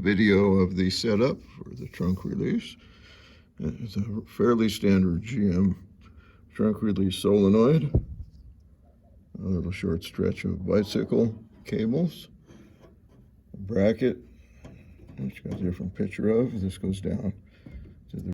video of the setup for the trunk release. It's a fairly standard GM trunk release solenoid. A little short stretch of bicycle cables. A bracket, which got a different picture of. This goes down to the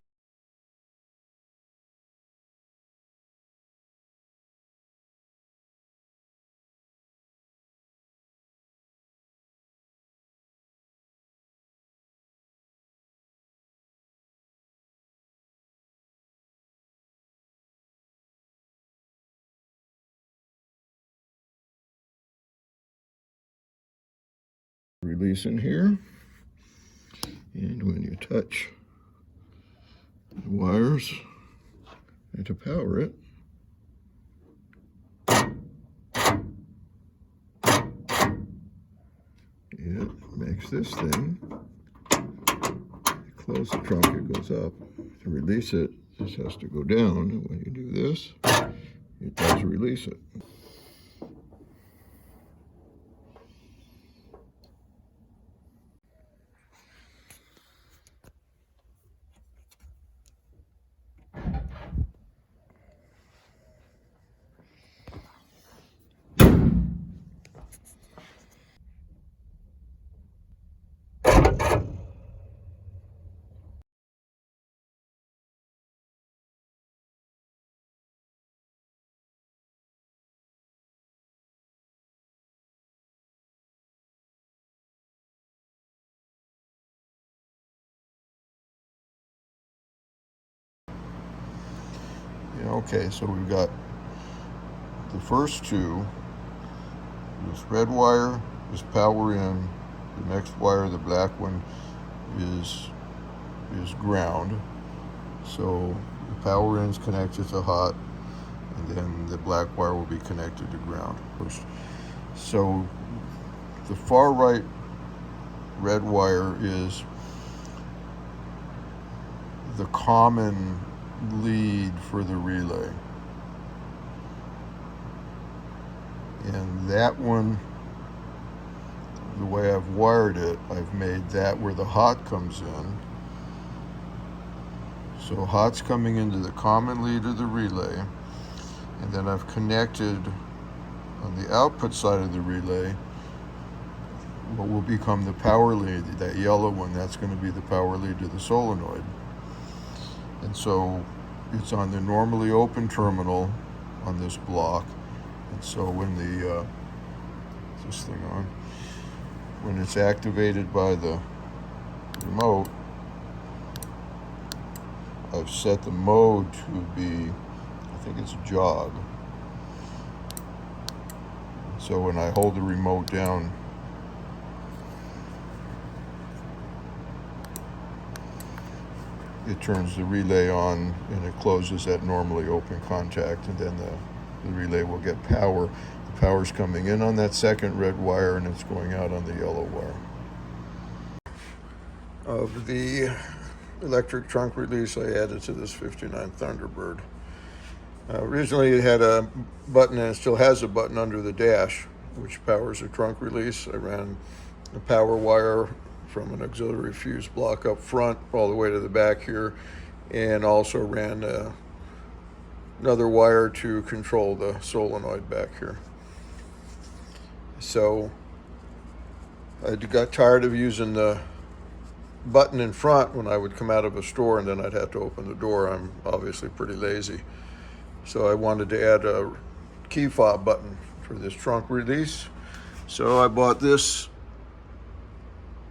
release in here. And when you touch the wires and to power it, it makes this thing. You close the trunk, it goes up. To release it, this has to go down. And when you do this, it does release it. Okay, so we've got the first two. This red wire is power in. The next wire, the black one, is ground. So the power in is connected to hot, and then the black wire will be connected to ground. So the far right red wire is the common lead for the relay, and that one, the way I've wired it, I've made that where the hot comes in. So hot's coming into the common lead of the relay, and then I've connected on the output side of the relay what will become the power lead. That yellow one, that's going to be the power lead to the solenoid. And so it's on the normally open terminal on this block. And so when this thing on, when it's activated by the remote, I've set the mode to be, I think it's jog. So when I hold the remote down, it turns the relay on and it closes at normally open contact, and then the relay will get power. The power's coming in on that second red wire and it's going out on the yellow wire. Of the electric trunk release I added to this 59 Thunderbird. Originally it had a button, and it still has a button under the dash, which powers a trunk release. I ran the power wire from an auxiliary fuse block up front all the way to the back here, and also ran another wire to control the solenoid back here. So I got tired of using the button in front when I would come out of a store, and then I'd have to open the door. I'm obviously pretty lazy. So I wanted to add a key fob button for this trunk release. So I bought this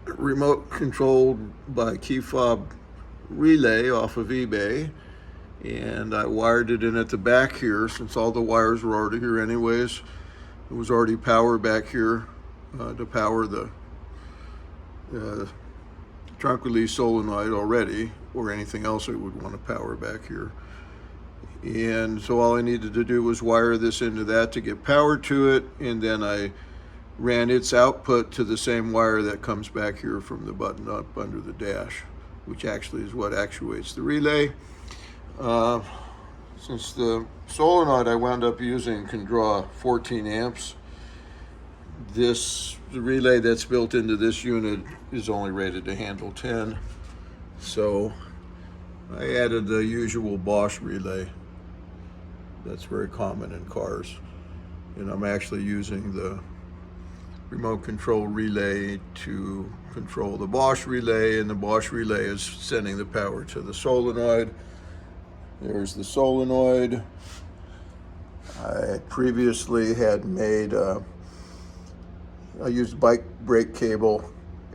remote controlled by key fob relay off of eBay, and I wired it in at the back here. Since all the wires were already here anyways, it was already power back here to power the trunk release solenoid already, or anything else I would want to power back here. And so all I needed to do was wire this into that to get power to it, and then I ran its output to the same wire that comes back here from the button up under the dash, which actually is what actuates the relay. Since the solenoid I wound up using can draw 14 amps, The relay that's built into this unit is only rated to handle 10. So I added the usual Bosch relay that's very common in cars. And I'm actually using the remote control relay to control the Bosch relay, and the Bosch relay is sending the power to the solenoid. There's the solenoid. I previously had made, I used bike brake cable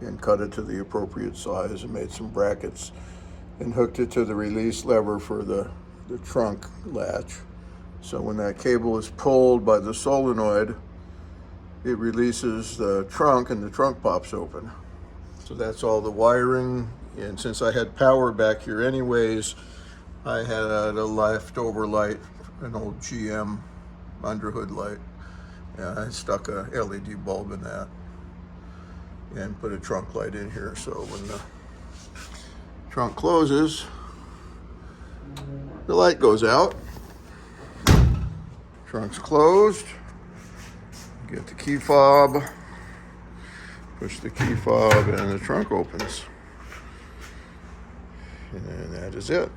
and cut it to the appropriate size and made some brackets and hooked it to the release lever for the trunk latch. So when that cable is pulled by the solenoid, it releases the trunk and the trunk pops open. So that's all the wiring. And since I had power back here anyways, I had a leftover light, an old GM underhood light. And I stuck a LED bulb in that and put a trunk light in here. So when the trunk closes, the light goes out. Trunk's closed. Get the key fob, push the key fob, and the trunk opens. And that is it.